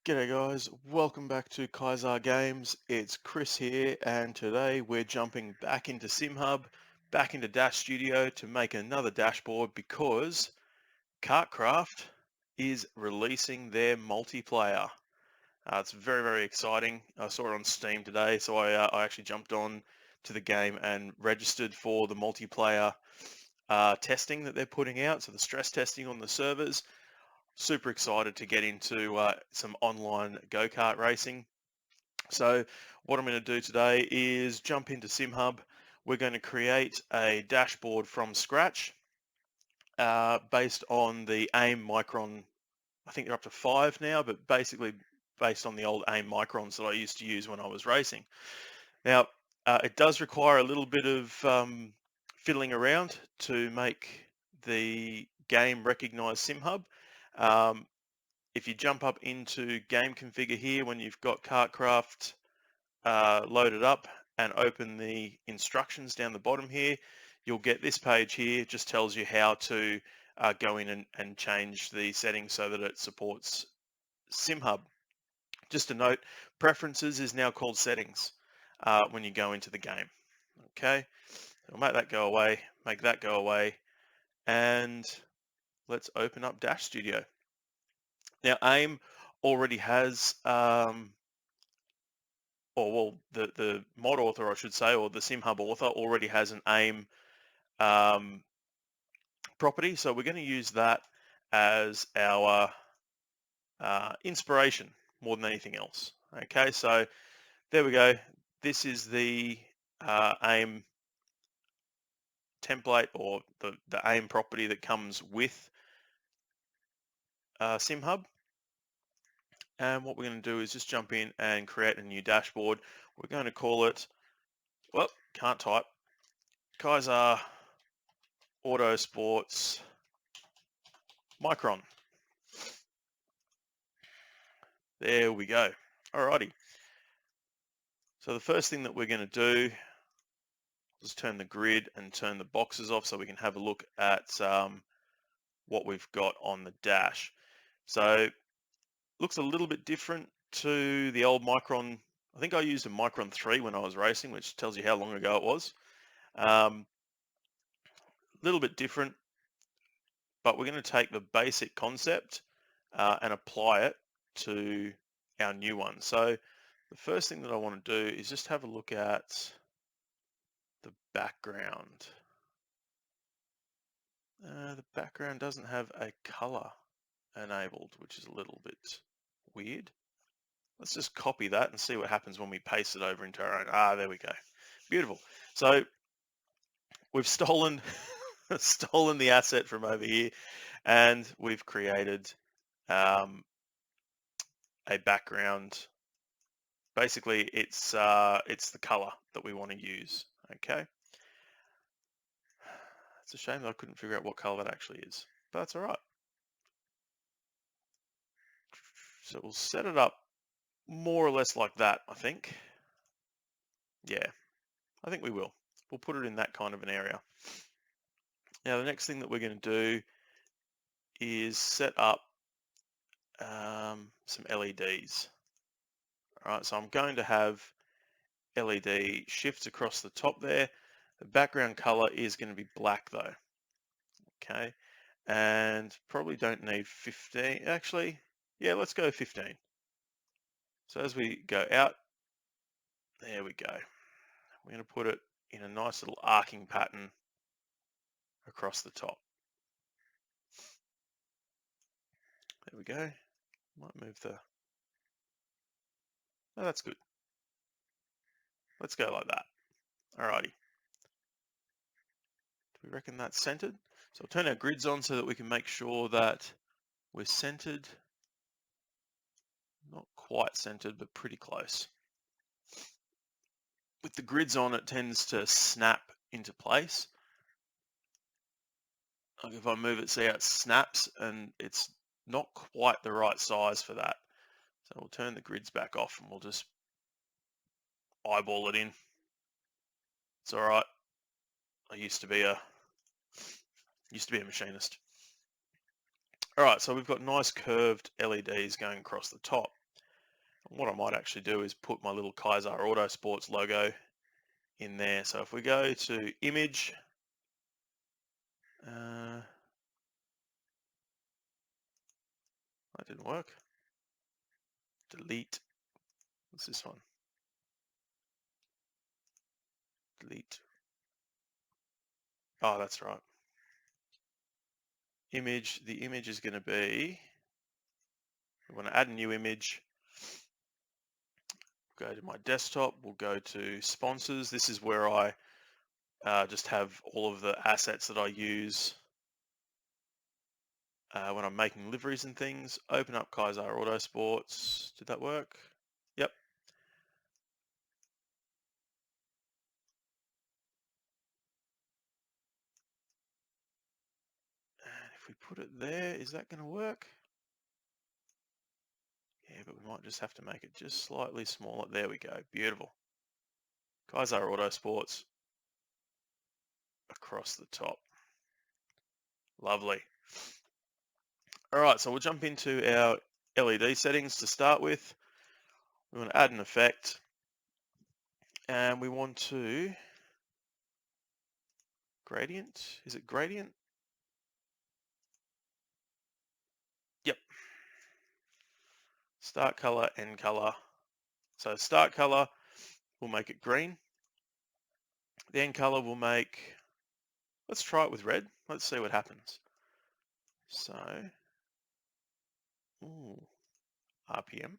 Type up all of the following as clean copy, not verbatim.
G'day guys, welcome back to Kyzar Games. It's Chris here, and today we're jumping back into Simhub, back into Dash Studio to make another dashboard because KartKraft is releasing their multiplayer. It's very, very exciting. I saw it on Steam today, so I actually jumped on to the game and registered for the multiplayer testing that they're putting out, so the stress testing on the servers. Super excited to get into some online go-kart racing. So what I'm going to do today is jump into SimHub. We're going to create a dashboard from scratch based on the AIM Mychron. I think they're up to 5 now, but basically based on the old AIM Microns that I used to use when I was racing. Now, it does require a little bit of fiddling around to make the game recognize SimHub. Um, if you jump up into game configure here when you've got KartKraft loaded up and open the instructions down the bottom here, you'll get this page here. It just tells you how to go in and change the settings so that it supports SimHub. Just a note, preferences is now called settings when you go into the game. Okay, so make that go away, make that go away, and let's open up Dash Studio. Now AIM already has or well, the mod author, I should say, or the SimHub author already has an AIM um, property. So we're going to use that as our inspiration more than anything else. Okay, so there we go. This is the AIM template or the AIM property that comes with SimHub. And what we're going to do is just jump in and create a new dashboard. We're going to call it, well, can't type, Kyzar Auto Sports Mychron. There we go. Alrighty. So the first thing that we're going to do is turn the grid and turn the boxes off so we can have a look at what we've got on the dash. So looks a little bit different to the old Mychron. I think I used a Mychron 3 when I was racing, which tells you how long ago it was. A little bit different, but we're going to take the basic concept and apply it to our new one. So the first thing that I want to do is just have a look at the background. The background doesn't have a color enabled, which is a little bit weird. Let's just copy that and see what happens when we paste it over into our own. There we go. Beautiful. So we've stolen stolen the asset from over here, and we've created a background. Basically, it's the color that we want to use. Okay. It's a shame that I couldn't figure out what color that actually is, but that's all right. So we'll set it up more or less like that, I think. Yeah, I think we will. We'll put it in that kind of an area. Now, the next thing that we're going to do is set up some LEDs. All right, so I'm going to have LED shifts across the top there. The background color is going to be black though. Okay, and probably don't need 15. Actually, yeah, let's go 15. So as we go out, there we go. We're going to put it in a nice little arcing pattern across the top. There we go. Might move the... Oh, that's good. Let's go like that. Alrighty. Do we reckon that's centered? So I'll turn our grids on so that we can make sure that we're centered. Not quite centered, but pretty close. With the grids on, it tends to snap into place. Like if I move it, see how it snaps, and it's not quite the right size for that. So we'll turn the grids back off and we'll just eyeball it in. It's all right. I used to be a machinist. All right, so we've got nice curved LEDs going across the top. What I might actually do is put my little Kyzar Autosports logo in there. So if we go to image, that didn't work. Delete. What's this one? Delete. Oh, that's right. Image. The image is going to be, we want to add a new image. Go to my desktop. We'll go to sponsors. This is where I just have all of the assets that I use when I'm making liveries and things. Open up Kyzar Autosports. Did that work? Yep. And if we put it there, is that going to work? Yeah, but we might just have to make it just slightly smaller. There we go. Beautiful. Kyzar Autosports across the top. Lovely. All right, so we'll jump into our LED settings to start with. We want to add an effect, and we want to gradient. Is it gradient? Yep. Start color, end color. So start color, we'll make it green. The end color we'll make, let's try it with red. Let's see what happens. So, ooh, RPM.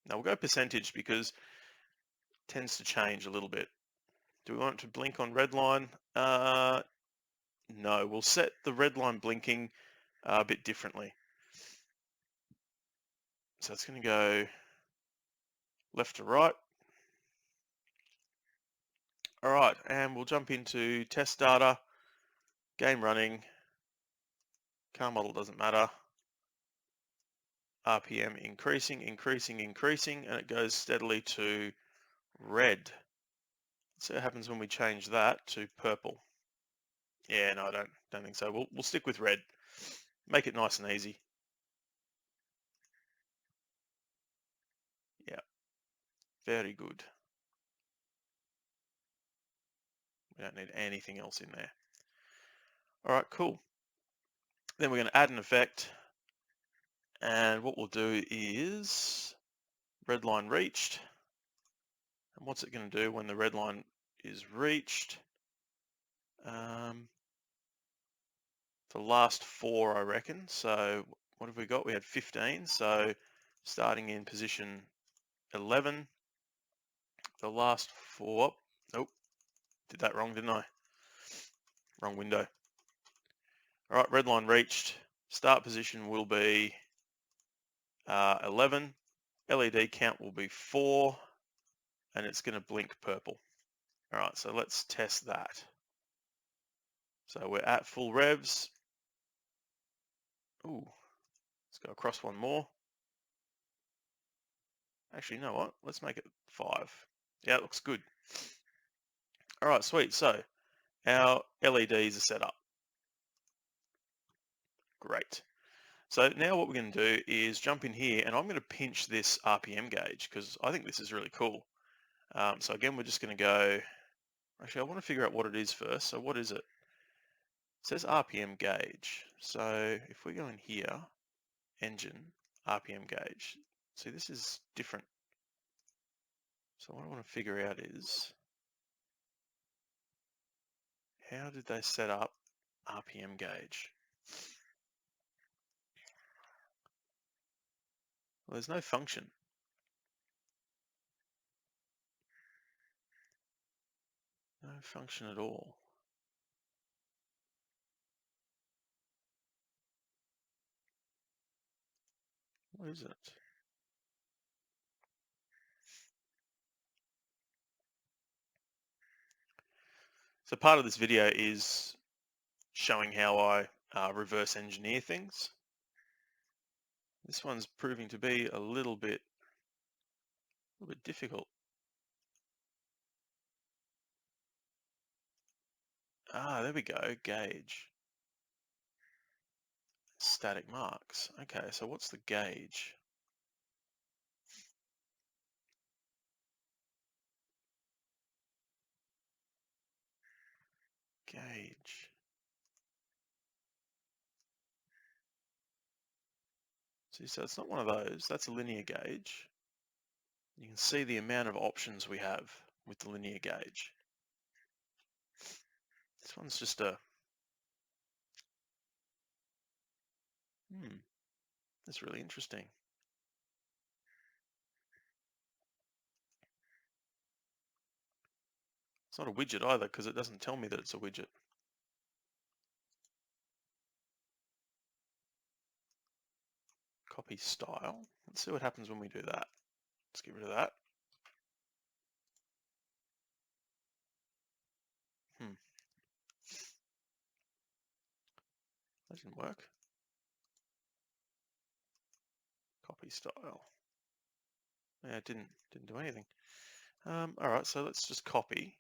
Now we'll go percentage because it tends to change a little bit. Do we want it to blink on red line? No, we'll set the red line blinking a bit differently. So it's going to go left to right. All right, and we'll jump into test data, game running, car model doesn't matter, RPM increasing, increasing, increasing, and it goes steadily to red. Let's see what happens when we change that to purple. Yeah, no, I don't think so. We'll stick with red. Make it nice and easy. Yeah, very good. We don't need anything else in there. All right, cool. Then we're going to add an effect. And what we'll do is red line reached. And what's it going to do when the red line is reached? The last 4, I reckon. So what have we got? We had 15. So starting in position 11, the last 4. Nope, did that wrong, didn't I? Wrong window. All right, red line reached. Start position will be 11. LED count will be 4, and it's going to blink purple. All right, so let's test that. So we're at full revs. Ooh, let's go across one more. Actually, you know what? Let's make it 5. Yeah, it looks good. All right, sweet. So our LEDs are set up. Great. So now what we're going to do is jump in here, and I'm going to pinch this RPM gauge because I think this is really cool. So again, we're just going to go, actually, I want to figure out what it is first. So what is it? It says RPM gauge. So if we go in here, engine, RPM gauge. See, this is different. So what I want to figure out is, how did they set up RPM gauge? Well, there's no function. No function at all. What is it? So part of this video is showing how I reverse engineer things. This one's proving to be a little bit difficult. Ah, there we go, gauge. Static marks. Okay, so what's the gauge? Gauge. See, so it's not one of those. That's a linear gauge. You can see the amount of options we have with the linear gauge. This one's just a, that's really interesting. It's not a widget either because it doesn't tell me that it's a widget. Copy style. Let's see what happens when we do that. Let's get rid of that. That didn't work. Copy style. Yeah, it didn't do anything. All right, so let's just copy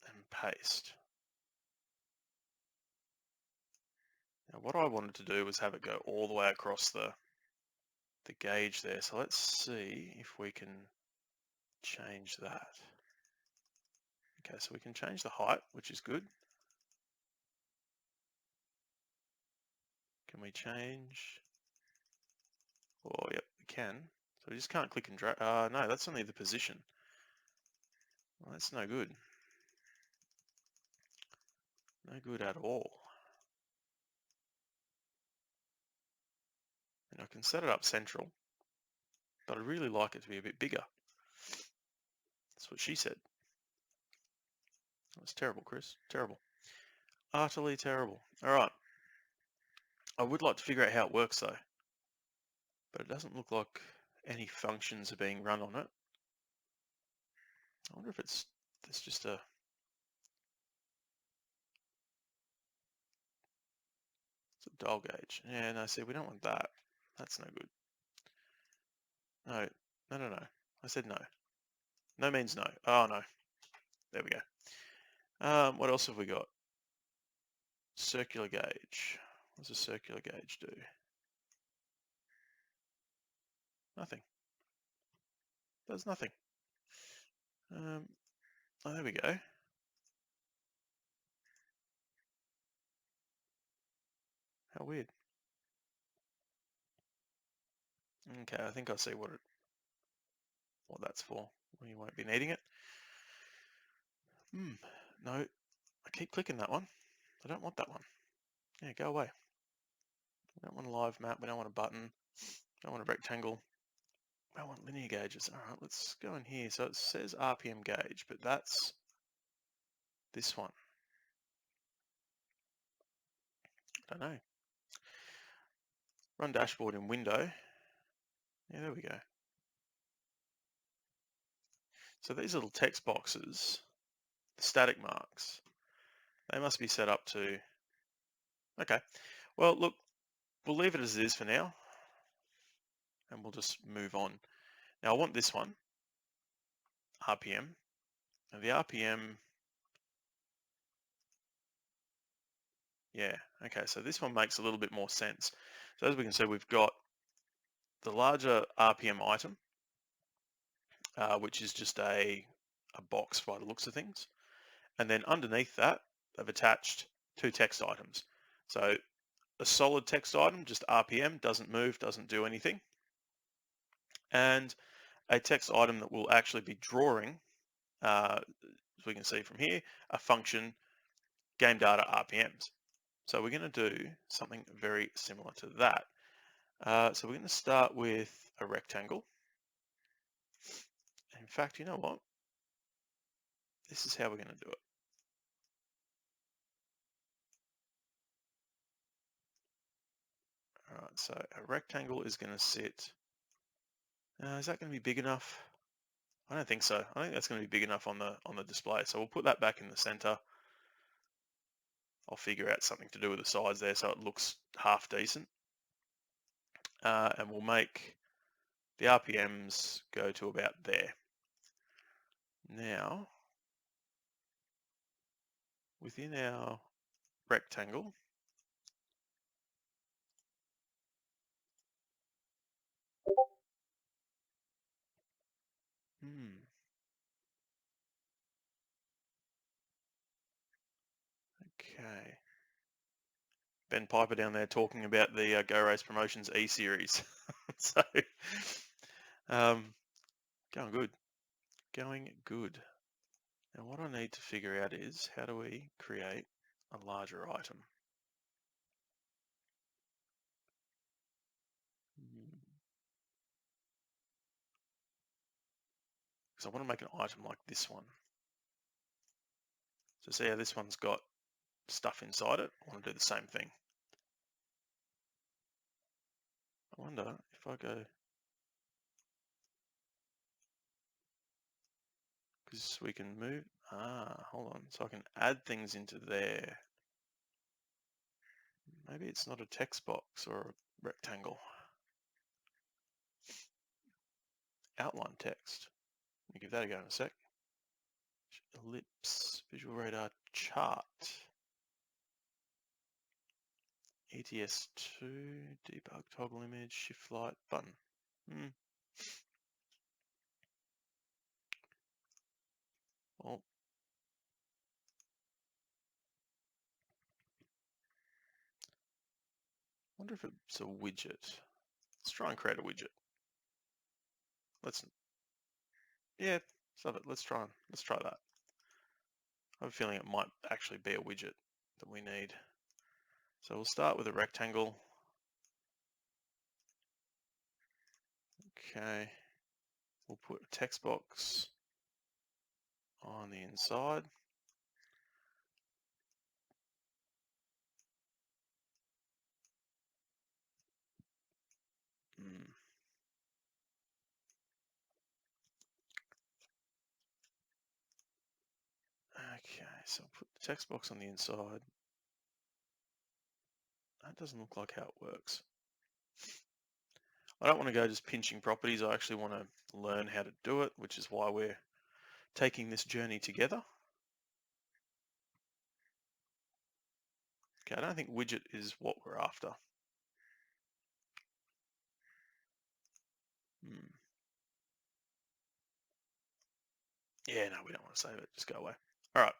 and paste. Now, what I wanted to do was have it go all the way across the gauge there. So let's see if we can change that. Okay, so we can change the height, which is good. Can we change? Oh, yep, we can. So we just can't click and drag. No, that's only the position. Well, that's no good. No good at all. And I can set it up central, but I'd really like it to be a bit bigger. That's what she said. That's terrible, Chris. Terrible. Utterly terrible. All right. I would like to figure out how it works though, but it doesn't look like any functions are being run on it. I wonder if it's just a dial gauge. Yeah, no, see, we don't want that. That's no good. No, no, no, no. I said no. No means no. Oh, no. There we go. What else have we got? Circular gauge. What does a circular gauge do? Nothing. Does nothing. Oh, there we go. How weird. Okay, I think I see what that's for. We won't be needing it. No, I keep clicking that one. I don't want that one. Yeah, go away. We don't want a live map. We don't want a button. Don't want a rectangle. I want linear gauges. All right, let's go in here. So it says RPM gauge, but that's this one. I don't know. Run dashboard in window. Yeah, there we go. So these little text boxes, the static marks, they must be set up to, okay. Well, look, we'll leave it as it is for now, and we'll just move on. Now I want this one, RPM, and the RPM, yeah, okay, so this one makes a little bit more sense. So as we can see, we've got the larger RPM item, which is just a box by the looks of things. And then underneath that, they've attached two text items. So a solid text item, just RPM, doesn't move, doesn't do anything. And a text item that will actually be drawing, as we can see from here, a function, game data RPMs. So we're going to do something very similar to that. So we're going to start with a rectangle. In fact, you know what? This is how we're going to do it. All right, so a rectangle is going to sit, is that going to be big enough? I don't think so. I think that's going to be big enough on the display. So we'll put that back in the center. I'll figure out something to do with the sides there so it looks half decent. And we'll make the RPMs go to about there. Now, within our rectangle, Okay. Ben Piper down there talking about the Go Race Promotions E-Series. So, going good. Going good. Now what I need to figure out is how do we create a larger item? Because I want to make an item like this one. So see how this one's got stuff inside it? I want to do the same thing. I wonder if I go, because we can move, hold on, so I can add things into there. Maybe it's not a text box or a rectangle. Outline text. Let me give that a go in a sec. Ellipse, visual radar chart. ETS2, debug toggle image, shift light button. Well, wonder if it's a widget. Let's try and create a widget. Yeah, love it. Let's try that. I have a feeling it might actually be a widget that we need. So we'll start with a rectangle. Okay, we'll put a text box on the inside. Okay, so put the text box on the inside. That doesn't look like how it works. I don't want to go just pinching properties. I actually want to learn how to do it, which is why we're taking this journey together. Okay, I don't think widget is what we're after. Yeah, no, we don't want to save it. Just go away. All right.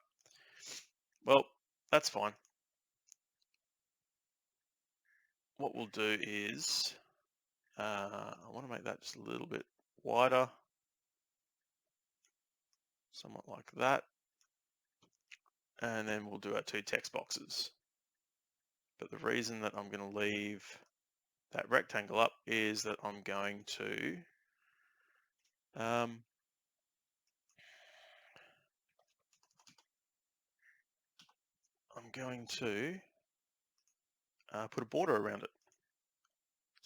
Well, that's fine. What we'll do is, I want to make that just a little bit wider, somewhat like that. And then we'll do our two text boxes. But the reason that I'm going to leave that rectangle up is that I'm going to put a border around it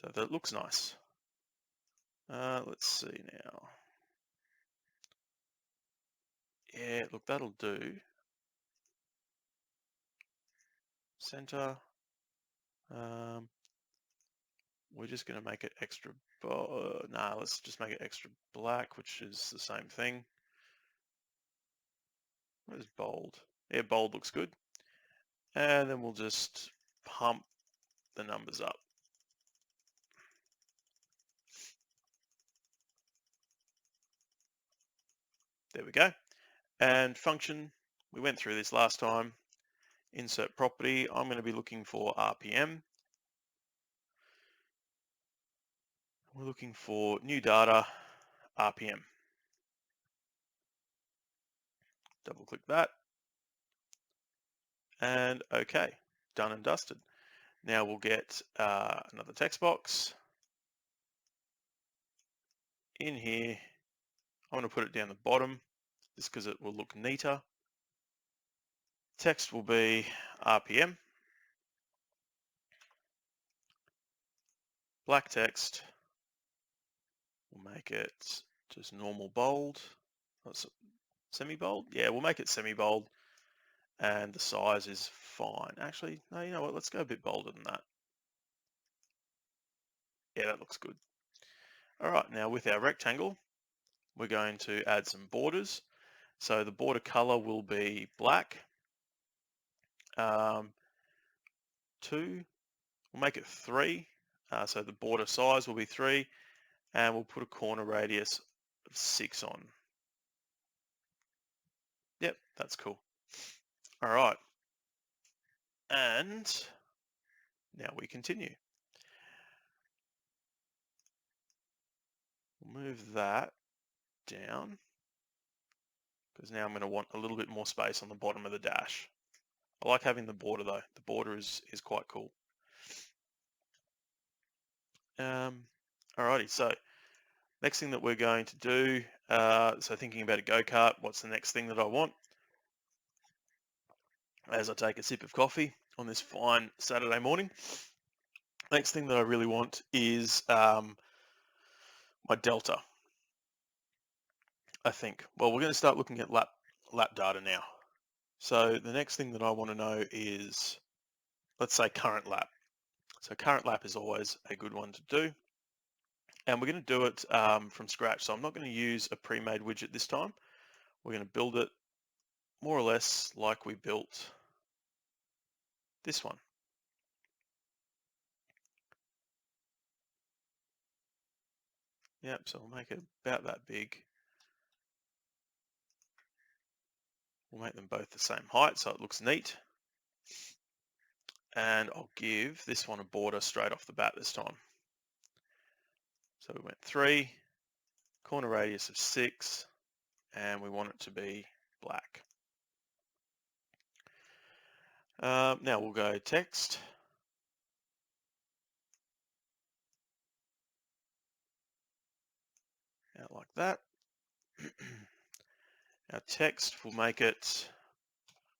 so that it looks nice. Let's see now. Yeah, look, that'll do. Center. We're just going to make it extra, let's just make it extra black, which is the same thing. Where's bold? Yeah, bold looks good. And then we'll just pump the numbers up. There we go. And function, we went through this last time. Insert property, I'm going to be looking for RPM. We're looking for new data, RPM. Double click that. And okay, done and dusted. Now we'll get another text box. In here, I'm going to put it down the bottom just because it will look neater. Text will be RPM. Black text, we'll make it just normal bold. Semi-bold? Yeah, we'll make it semi-bold. And the size is fine. Actually, no, you know what? Let's go a bit bolder than that. Yeah, that looks good. All right, now with our rectangle, we're going to add some borders. So the border color will be black. 2, we'll make it 3. So the border size will be 3, and we'll put a corner radius of 6 on. Yep, that's cool. All right. And now we continue. We'll move that down because now I'm going to want a little bit more space on the bottom of the dash. I like having the border though. The border is quite cool. Alrighty, so next thing that we're going to do, so thinking about a go-kart, what's the next thing that I want? As I take a sip of coffee on this fine Saturday morning, next thing that I really want is my delta, I think. Well, we're going to start looking at lap data now. So the next thing that I want to know is, let's say, current lap. So current lap is always a good one to do. And we're going to do it from scratch. So I'm not going to use a pre-made widget this time. We're going to build it more or less like we built this one. Yep, so we'll make it about that big. We'll make them both the same height so it looks neat. And I'll give this one a border straight off the bat this time. So we went 3, corner radius of 6, and we want it to be black. Now we'll go text. Out like that. Our text, will make it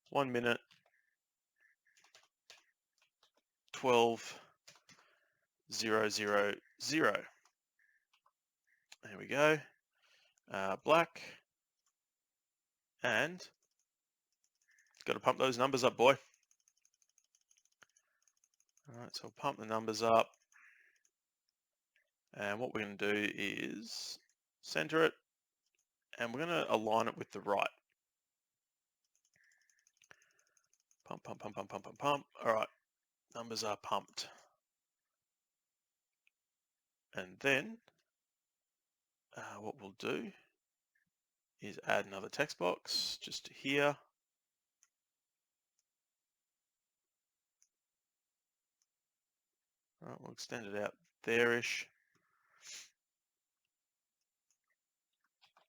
1 minute 12:000. There we go. Black. And got to pump those numbers up, boy. All right, so we'll pump the numbers up. And what we're going to do is center it, and we're going to align it with the right. Pump, pump, pump, pump, pump, pump, pump. All right, numbers are pumped. And then what we'll do is add another text box just to here. All right, we'll extend it out there-ish.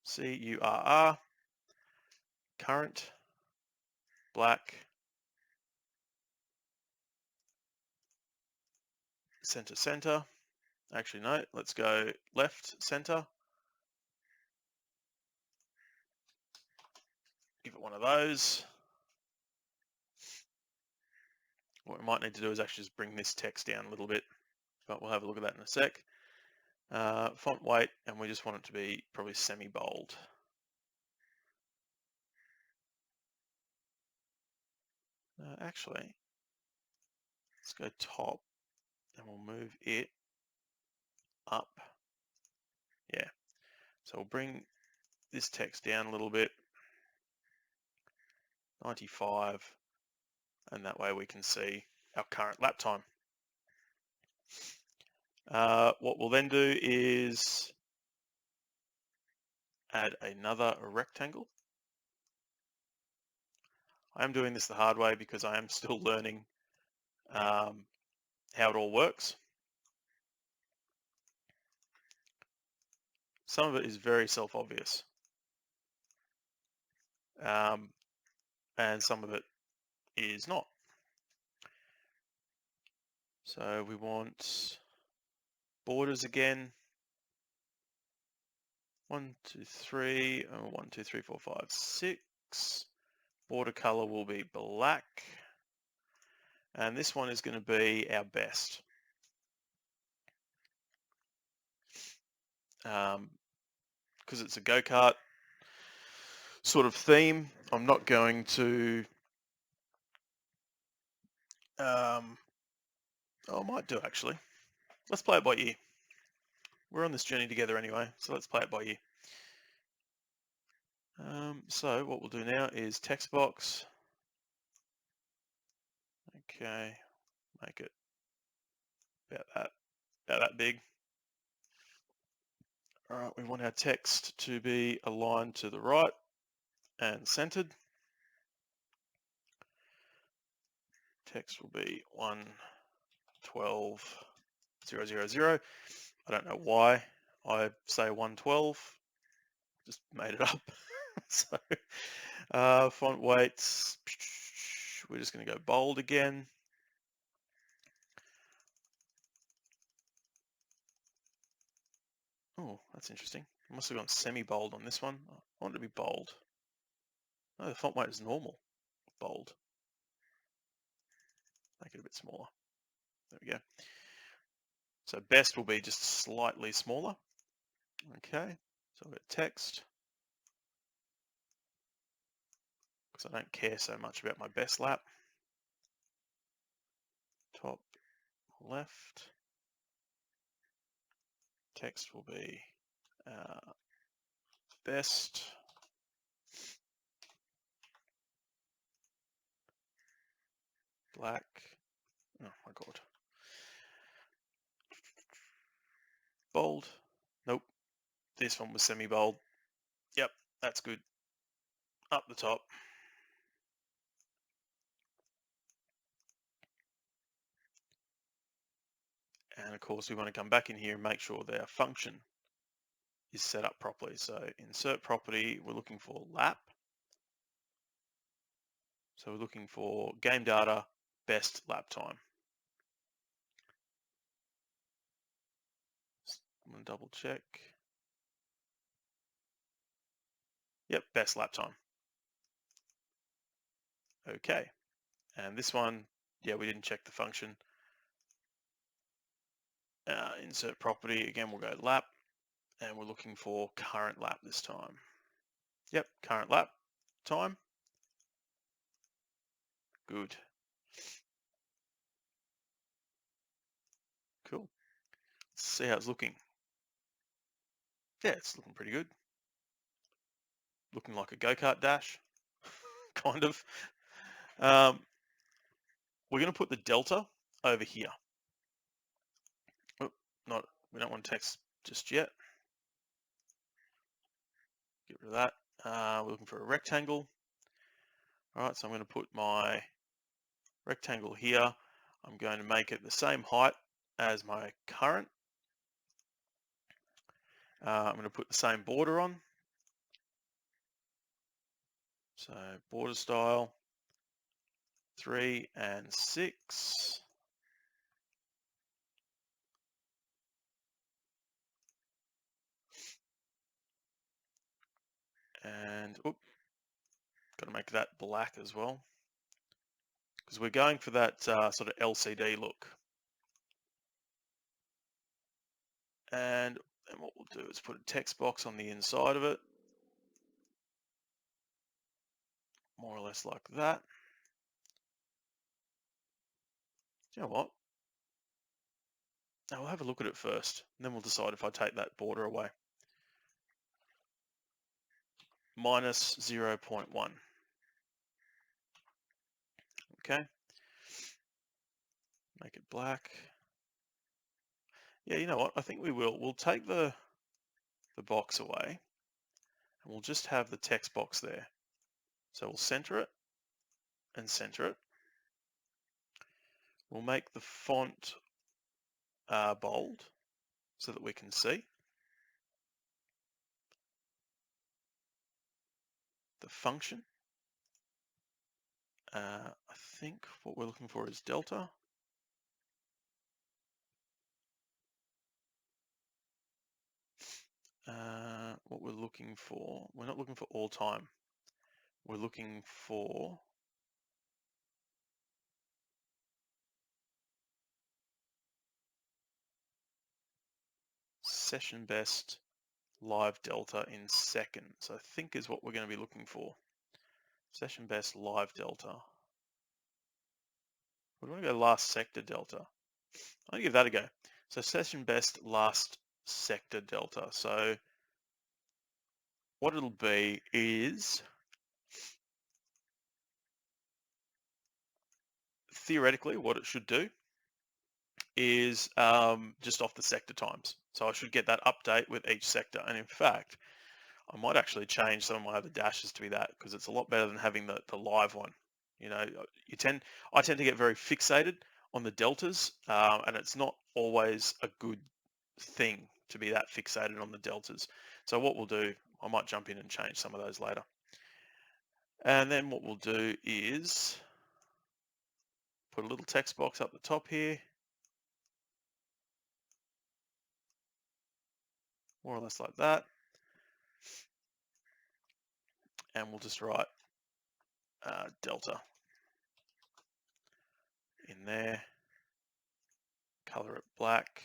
CURR, current, black, center, center. Actually, no, let's go left, center. Give it one of those. What we might need to do is actually just bring this text down a little bit, but we'll have a look at that in a sec. Font weight, and we just want it to be probably semi-bold. Actually, let's go top, and we'll move it up. Yeah, so we'll bring this text down a little bit, 95, and that way we can see our current lap time. What we'll then do is add another rectangle. I am doing this the hard way because I am still learning how it all works. Some of it is very self-obvious, and some of it is not. So we want borders again. 1, 2, 3, 1, 2, 3, 4, 5, 6. Border color will be black. And this one is going to be our best. Because it's a go-kart sort of theme, I'm not going to... I might do actually. Let's play it by ear. We're on this journey together anyway, so let's play it by ear. So what we'll do now is text box. Okay, make it about that big. All right, we want our text to be aligned to the right and centered. Text will be 112,000. I don't know why I say 112. Just made it up. So font weights, we're just going to go bold again. Oh, that's interesting. I must have gone semi-bold on this one. I want it to be bold. No, the font weight is normal. Bold. Make it a bit smaller. There we go. So best will be just slightly smaller. Okay, so I've got text. Because I don't care so much about my best lap. Top left. Text will be best. Black. Oh my God. Bold. Nope. This one was semi-bold. Yep, that's good. Up the top. And of course, we want to come back in here and make sure that our function is set up properly. So insert property, we're looking for lap. So we're looking for game data, best lap time. I'm going to double check. Yep, best lap time. Okay. And this one, yeah, we didn't check the function. Insert property, again, we'll go lap. And we're looking for current lap this time. Yep, current lap time. Good. Cool. Let's see how it's looking. Yeah, it's looking pretty good. Looking like a go-kart dash, kind of. We're going to put the delta over here. Oh, we don't want text just yet. Get rid of that. We're looking for a rectangle. All right, so I'm going to put my rectangle here. I'm going to make it the same height as my current. I'm going to put the same border on. So border style, 3 and 6. And, got to make that black as well. Because we're going for that sort of LCD look. And what we'll do is put a text box on the inside of it. More or less like that. You know what? Now we'll have a look at it first, and then we'll decide if I take that border away. Minus 0.1. Okay. Make it black. Yeah, you know what? I think we will. We'll take the box away, and we'll just have the text box there. So we'll center it and center it. We'll make the font bold so that we can see. The function. I think what we're looking for is delta. What we're looking for, we're not looking for all time. We're looking for session best live delta in seconds, I think is what we're going to be looking for. Session best live delta. We want to go last sector delta. I'll give that a go. So session best last sector delta. So what it'll be is, theoretically, what it should do is just off the sector times. So I should get that update with each sector. And in fact, I might actually change some of my other dashes to be that, because it's a lot better than having the live one. You know, I tend to get very fixated on the deltas, and it's not always a good thing to be that fixated on the deltas. So what we'll do, I might jump in and change some of those later. And then what we'll do is put a little text box up the top here, more or less like that. And we'll just write delta in there, color it black,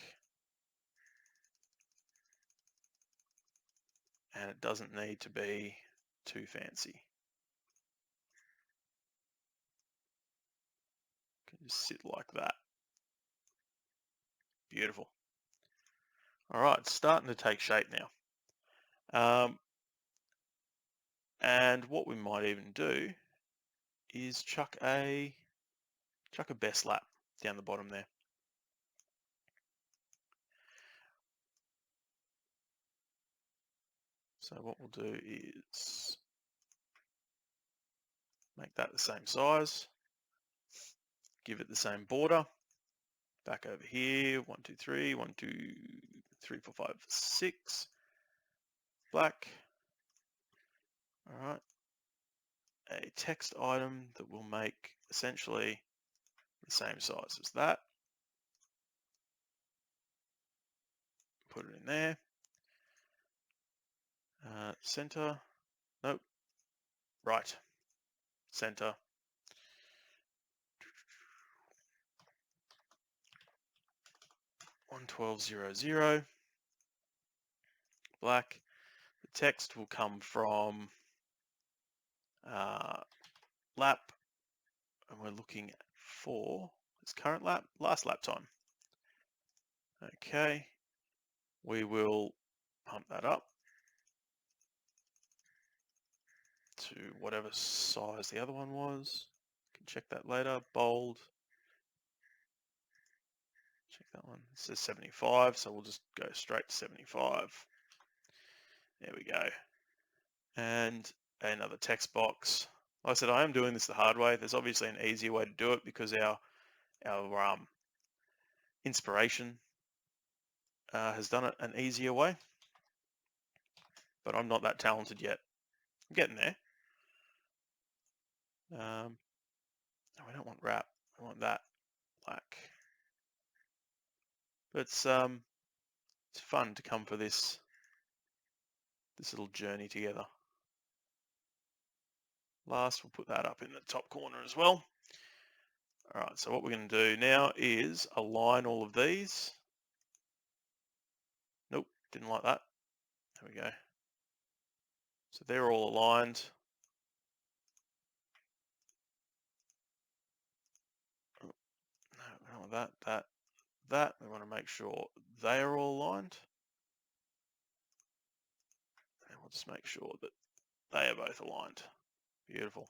and it doesn't need to be too fancy. Can just sit like that. Beautiful. All right, it's starting to take shape now. And what we might even do is chuck a best lap down the bottom there. So what we'll do is make that the same size, give it the same border. Back over here, 1, 2, 3, 1, 2, 3, 4, 5, 6, black. All right, a text item that will make essentially the same size as that. Put it in there. Center, nope, right, center. 11200, black. The text will come from lap, and we're looking for its current lap, last lap time. Okay, we will pump that up to whatever size the other one was. Can check that later. Bold. Check that one. It says 75, so we'll just go straight to 75. There we go. And another text box. Like I said, I am doing this the hard way. There's obviously an easier way to do it because our inspiration has done it an easier way. But I'm not that talented yet. I'm getting there. No, we don't want wrap. We want that black. But it's fun to come for this little journey together. Last, we'll put that up in the top corner as well. All right, so what we're going to do now is align all of these. Nope, didn't like that. There we go. So they're all aligned. No, we don't want that. We want to make sure they are all aligned. And we'll just make sure that they are both aligned. Beautiful.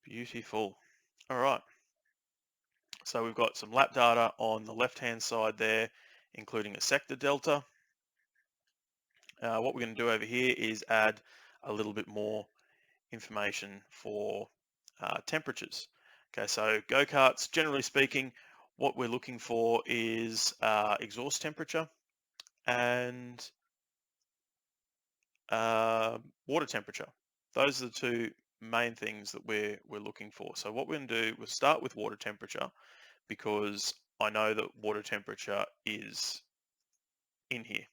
Beautiful. All right. So we've got some lap data on the left-hand side there, including a sector delta. What we're going to do over here is add a little bit more information for temperatures. Okay, so go-karts, generally speaking, what we're looking for is exhaust temperature and water temperature. Those are the two main things that we're looking for. So what we're going to do, we'll start with water temperature because I know that water temperature is in here.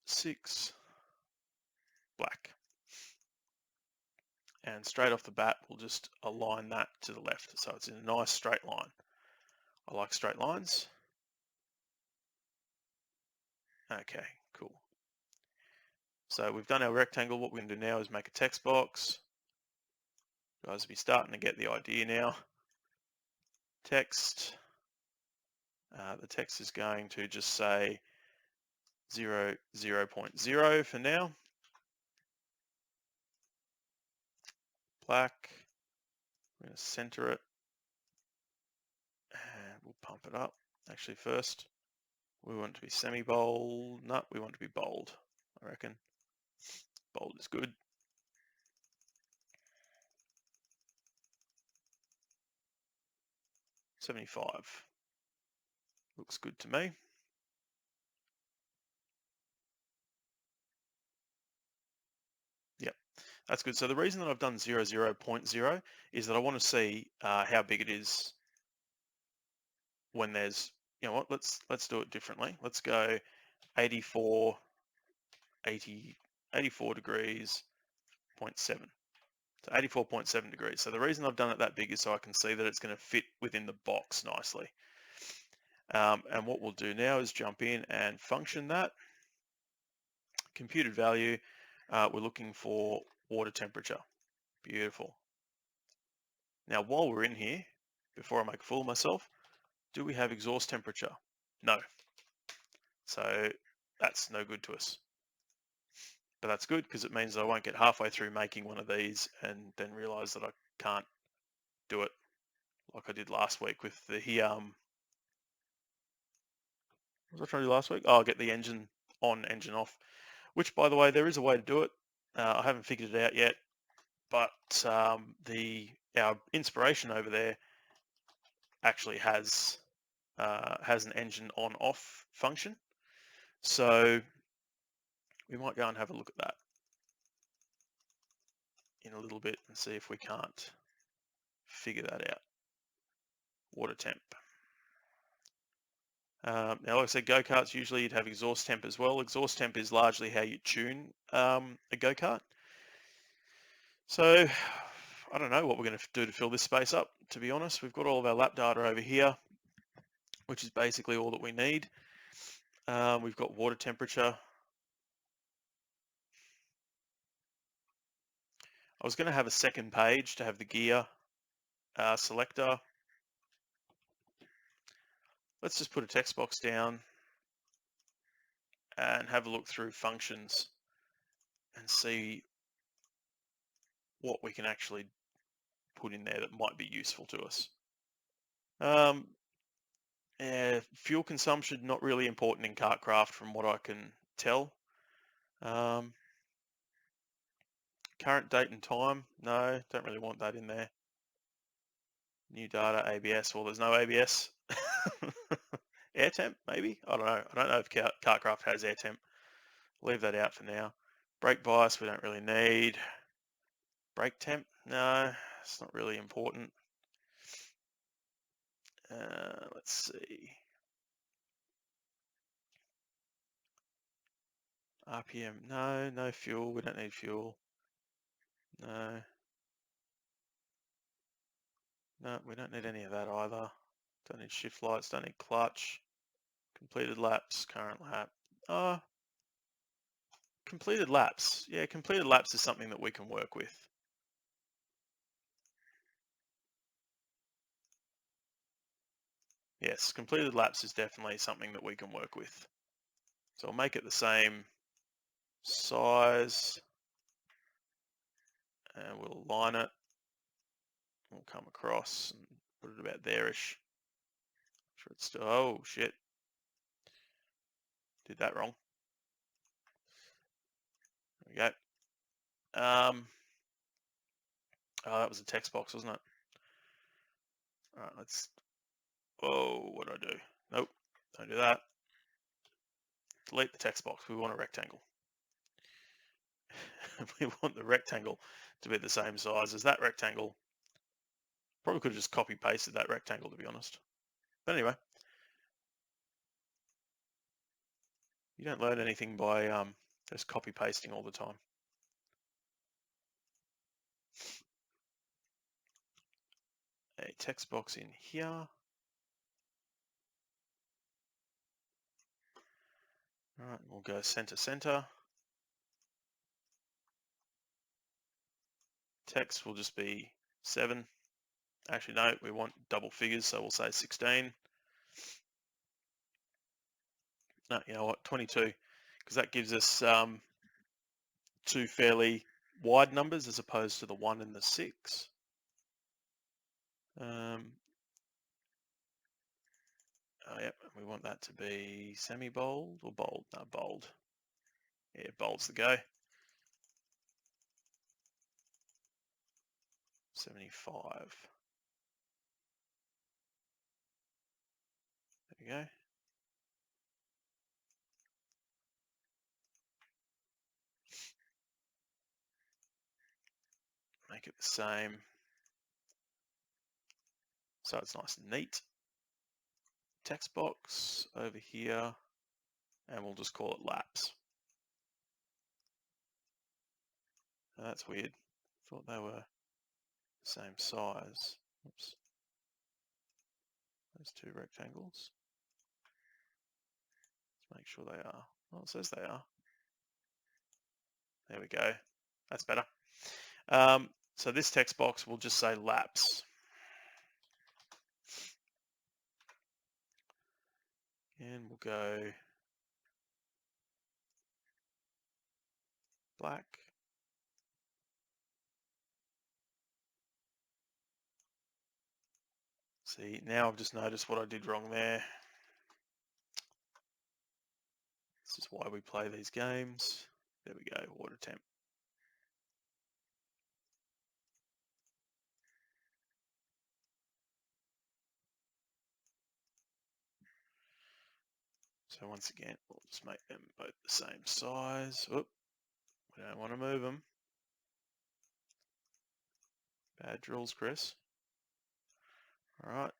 6, black. And straight off the bat, we'll just align that to the left. So it's in a nice straight line. I like straight lines. Okay, cool. So we've done our rectangle. What we're going to do now is make a text box. You guys will be starting to get the idea now. Text. The text is going to just say 0.0 for now. Black. We're going to center it. And we'll pump it up. Actually, first, we want to be semi-bold. No, we want to be bold, I reckon. Bold is good. 75. Looks good to me. Yep, that's good. So the reason that I've done 0.0 is that I want to see how big it is when there's, you know what, let's do it differently. Let's go 84, 84 degrees, 0.7. So 84.7 degrees. So the reason I've done it that big is so I can see that it's going to fit within the box nicely. And what we'll do now is jump in and function that. Computed value, we're looking for water temperature. Beautiful. Now, while we're in here, before I make a fool of myself, do we have exhaust temperature? No. So that's no good to us. But that's good because it means that I won't get halfway through making one of these and then realize that I can't do it like I did last week with the what was I trying to do last week? Oh, I'll get the engine on, engine off, which, by the way, there is a way to do it. I haven't figured it out yet, but our inspiration over there actually has an engine on off function. So we might go and have a look at that in a little bit and see if we can't figure that out. Water temp. Now, like I said, go-karts, usually you'd have exhaust temp as well. Exhaust temp is largely how you tune a go-kart. So I don't know what we're going to do to fill this space up, to be honest. We've got all of our lap data over here, which is basically all that we need. We've got water temperature. I was going to have a second page to have the gear selector. Let's just put a text box down and have a look through functions and see what we can actually put in there that might be useful to us. Fuel consumption, not really important in KartKraft from what I can tell. Current date and time, no, don't really want that in there. New data, ABS, well, there's no ABS. Air temp, maybe? I don't know. I don't know if KartKraft has air temp. Leave that out for now. Brake bias, we don't really need. Brake temp, no, it's not really important. Let's see. RPM, no fuel, we don't need fuel. No, we don't need any of that either. Don't need shift lights, don't need clutch. Completed laps, current lap. Completed laps. Yeah, completed laps is something that we can work with. Yes, completed laps is definitely something that we can work with. So I'll make it the same size and we'll align it. We'll come across and put it about there-ish. Sure it's still, oh shit. Did that wrong. There we go. Oh, that was a text box, wasn't it? All right, let's, oh, what do I do? Nope, don't do that. Delete the text box, we want a rectangle. We want the rectangle to be the same size as that rectangle. Probably could have just copy pasted that rectangle, to be honest. But anyway, you don't learn anything by just copy pasting all the time. A text box in here. All right, we'll go center. Text will just be 7. Actually, no, we want double figures, so we'll say 16. No, you know what, 22, because that gives us 2 fairly wide numbers as opposed to the 1 and the 6. Oh, yep, we want that to be semi-bold or bold? No, bold. Yeah, bold's the go. 75. we go. Make it the same. So it's nice and neat. Text box over here, and we'll just call it laps. Now that's weird. Thought they were the same size. Oops. Those two rectangles. Let's make sure they are. Well, it says they are. There we go. That's better. So this text box will just say laps. And we'll go black. See, now I've just noticed what I did wrong there. This is why we play these games. There we go, water temp. So once again, we'll just make them both the same size. Oop, we don't want to move them. Bad drills, Chris. All right.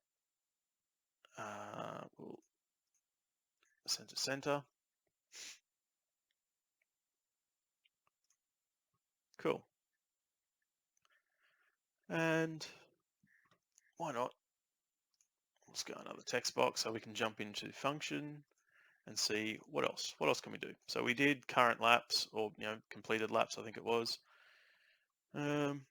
We'll center. Cool. And why not? Let's go another text box so we can jump into function and see what else. What else can we do? So we did current laps, or completed laps, I think it was. Let's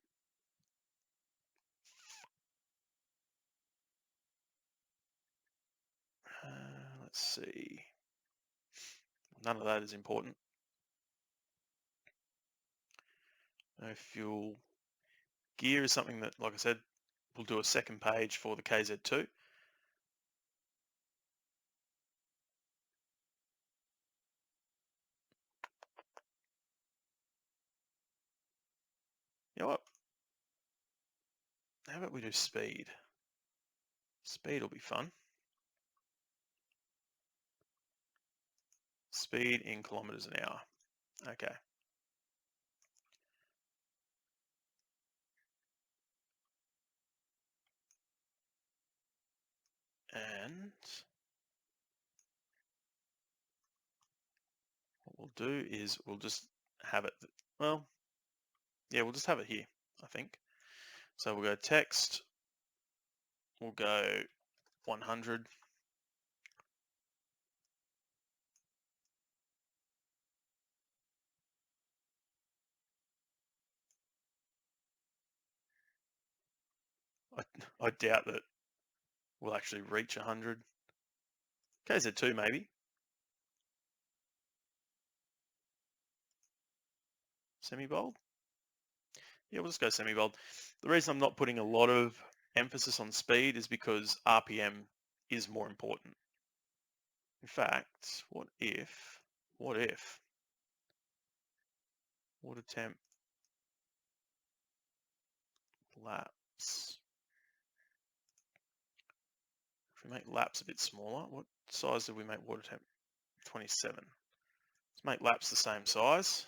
see. None of that is important. No fuel. Gear is something that, like I said, we'll do a second page for the KZ2. You know what? How about we do speed? Speed will be fun. Speed in kilometers an hour. Okay. And what we'll do is we'll just have it, well, yeah, we'll just have it here, I think. So we'll go text, we'll go 100. I doubt that we'll actually reach 100. KZ2 maybe. Semi-bold? Yeah, we'll just go semi-bold. The reason I'm not putting a lot of emphasis on speed is because RPM is more important. In fact, what if water temp laps? If we make laps a bit smaller, what size did we make water temp? 27. Let's make laps the same size.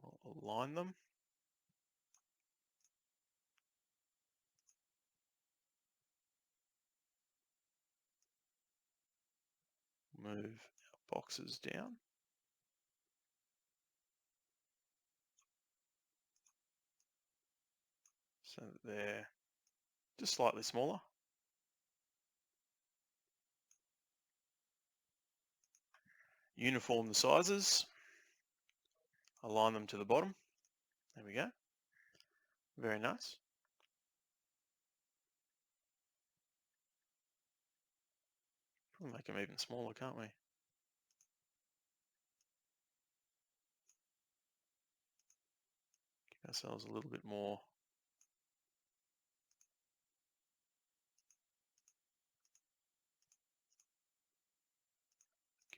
We'll align them. Move our boxes down. So that they're just slightly smaller. Uniform the sizes. Align them to the bottom. There we go. Very nice. We'll make them even smaller, can't we? Give ourselves a little bit more.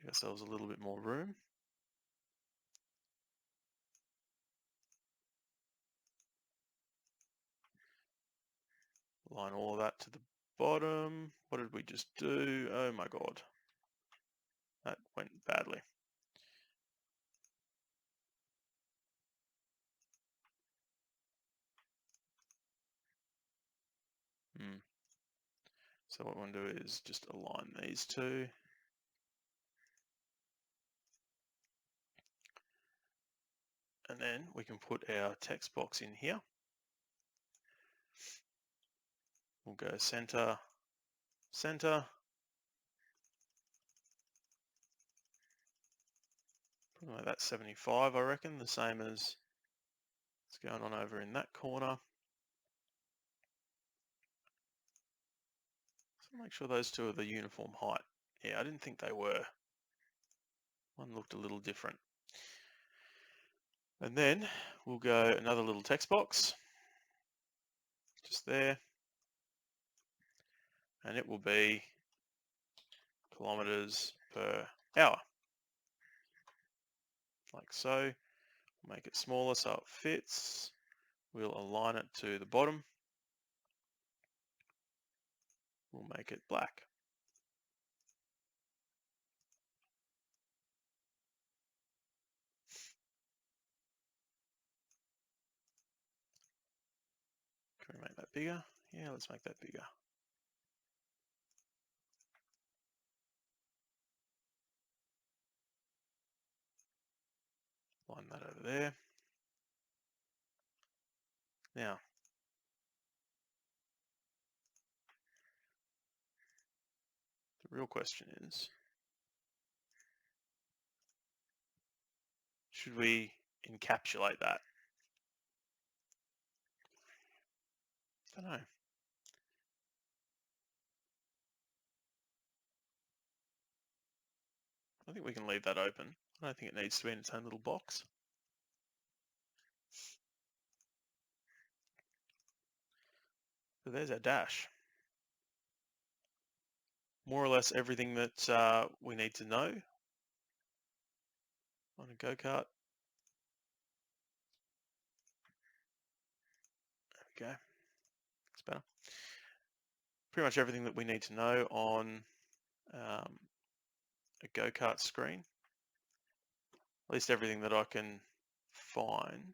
Give ourselves a little bit more room. Align all of that to the bottom. What did we just do? Oh my God. That went badly. So what we want to do is just align these two. And then we can put our text box in here. We'll go center, center. Probably like that 75, I reckon, the same as what's going on over in that corner. So make sure those two are the uniform height. Yeah, I didn't think they were. One looked a little different. And then we'll go another little text box, just there. And it will be kilometers per hour. Like so. Make it smaller so it fits. We'll align it to the bottom. We'll make it black. Can we make that bigger? Yeah, let's make that bigger. Line that over there. Now, the real question is, should we encapsulate that? I don't know. I think we can leave that open. I don't think it needs to be in its own little box. So there's our dash. More or less everything that we need to know on a go-kart. There we go. It's better. Pretty much everything that we need to know on a go-kart screen. At least everything that I can find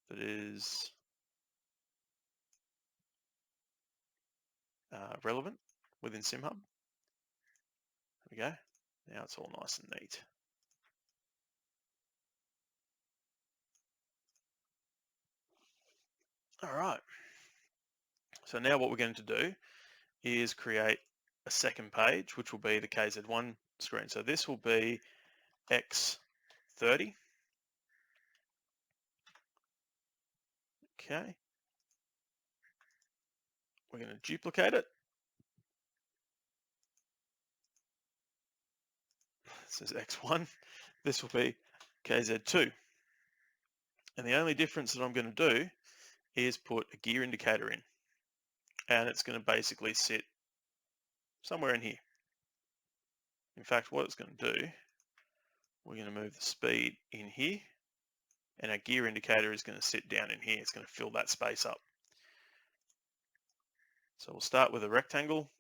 that is relevant within Simhub. There we go. Now it's all nice and neat. All right. So now what we're going to do is create a second page, which will be the KZ1 screen. So this will be X30. Okay. We're going to duplicate it. This is X1. This will be KZ2. And the only difference that I'm going to do is put a gear indicator in. And it's going to basically sit somewhere in here. In fact, what it's going to do, we're going to move the speed in here, and our gear indicator is going to sit down in here. It's going to fill that space up. So we'll start with a rectangle.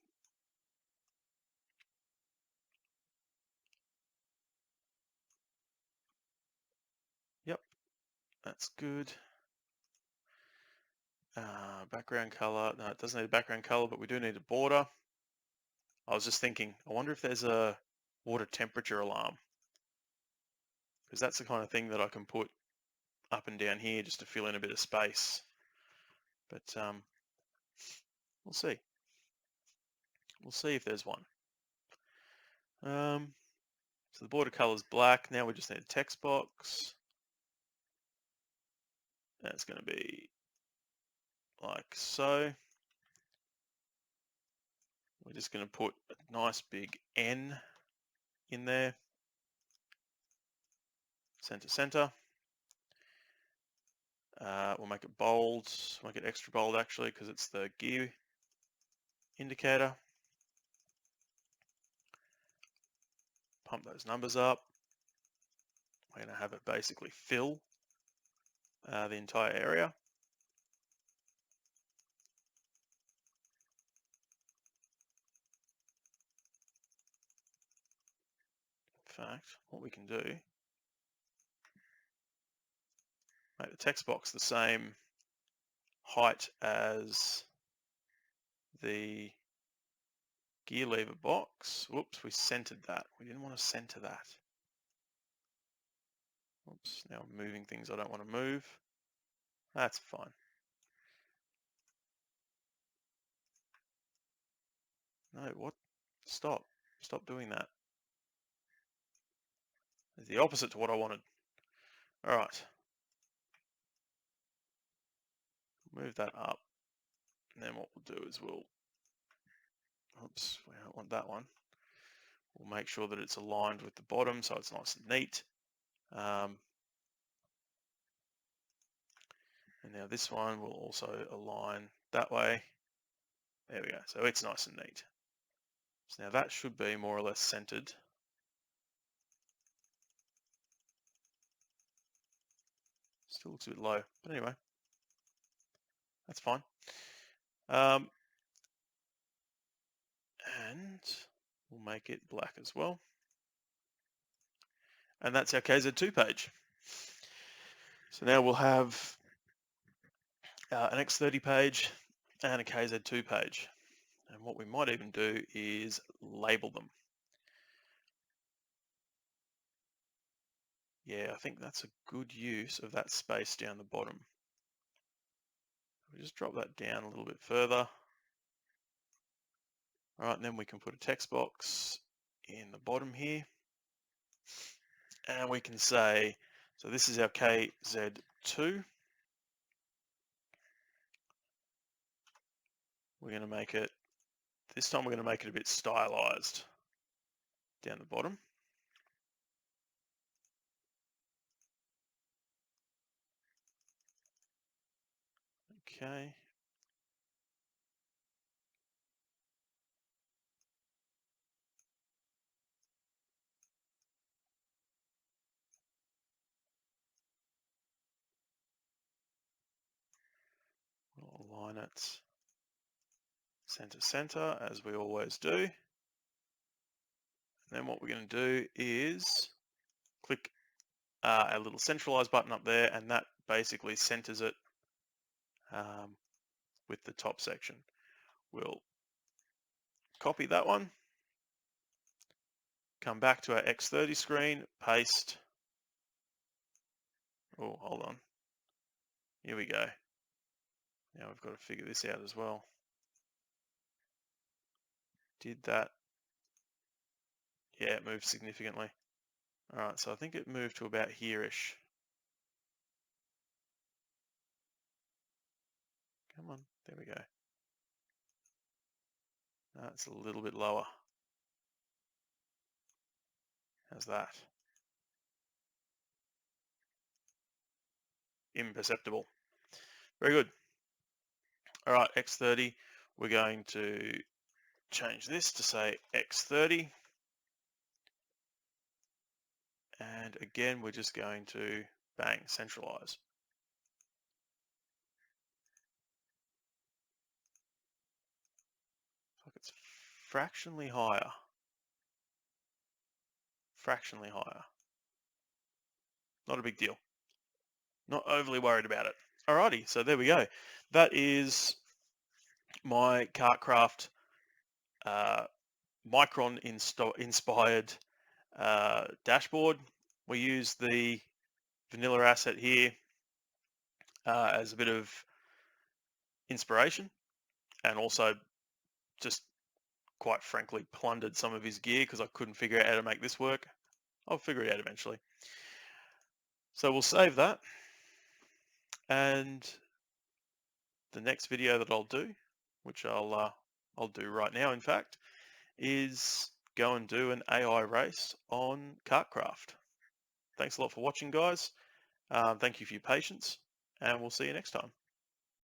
Yep, that's good. Background color, no, it doesn't need a background color, but we do need a border. I was just thinking, I wonder if there's a water temperature alarm, because that's the kind of thing that I can put up and down here just to fill in a bit of space. But we'll see. We'll see if there's one. So the border color is black. Now we just need a text box. That's going to be like so. We're just going to put a nice big N in there. Center, center. We'll make it bold, make it extra bold actually, because it's the gear indicator. Pump those numbers up. We're going to have it basically fill the entire area. fact, what we can do, make the text box the same height as the gear lever box. Whoops, we centered that. We didn't want to center that. Oops, now I'm moving things I don't want to move. That's fine. No, what? Stop. Stop doing that. It's the opposite to what I wanted. All right. Move that up. And then what we'll do is oops, we don't want that one. We'll make sure that it's aligned with the bottom so it's nice and neat. And now this one will also align that way. There we go. So it's nice and neat. So now that should be more or less centered. Still looks a bit low, but anyway, that's fine. And we'll make it black as well. And that's our KZ2 page. So now we'll have an X30 page and a KZ2 page. And what we might even do is label them. Yeah, I think that's a good use of that space down the bottom. We'll just drop that down a little bit further. All right, and then we can put a text box in the bottom here. And we can say, so this is our KZ2. We're going to make it, this time we're going to make it a bit stylized down the bottom. Okay. We'll align it center center as we always do. And then what we're going to do is click a little centralize button up there, and that basically centers it with the top section. We'll copy that one, come back to our X30 screen, paste. Oh, hold on. Here we go. Now we've got to figure this out as well. Did that? Yeah, it moved significantly. All right, so I think it moved to about here-ish. Come on, there we go. That's a little bit lower. How's that? Imperceptible. Very good. All right, X30, we're going to change this to say X30. And again, we're just going to bang, centralize. Like it's fractionally higher. Fractionally higher. Not a big deal. Not overly worried about it. Alrighty, so there we go. That is my KartKraft Mychron inspired dashboard. We use the vanilla asset here as a bit of inspiration, and also just quite frankly plundered some of his gear because I couldn't figure out how to make this work. I'll figure it out eventually. So we'll save that, and the next video that I'll do, which I'll do right now in fact, is go and do an AI race on KartKraft. Thanks a lot for watching, guys. Thank you for your patience, and we'll see you next time.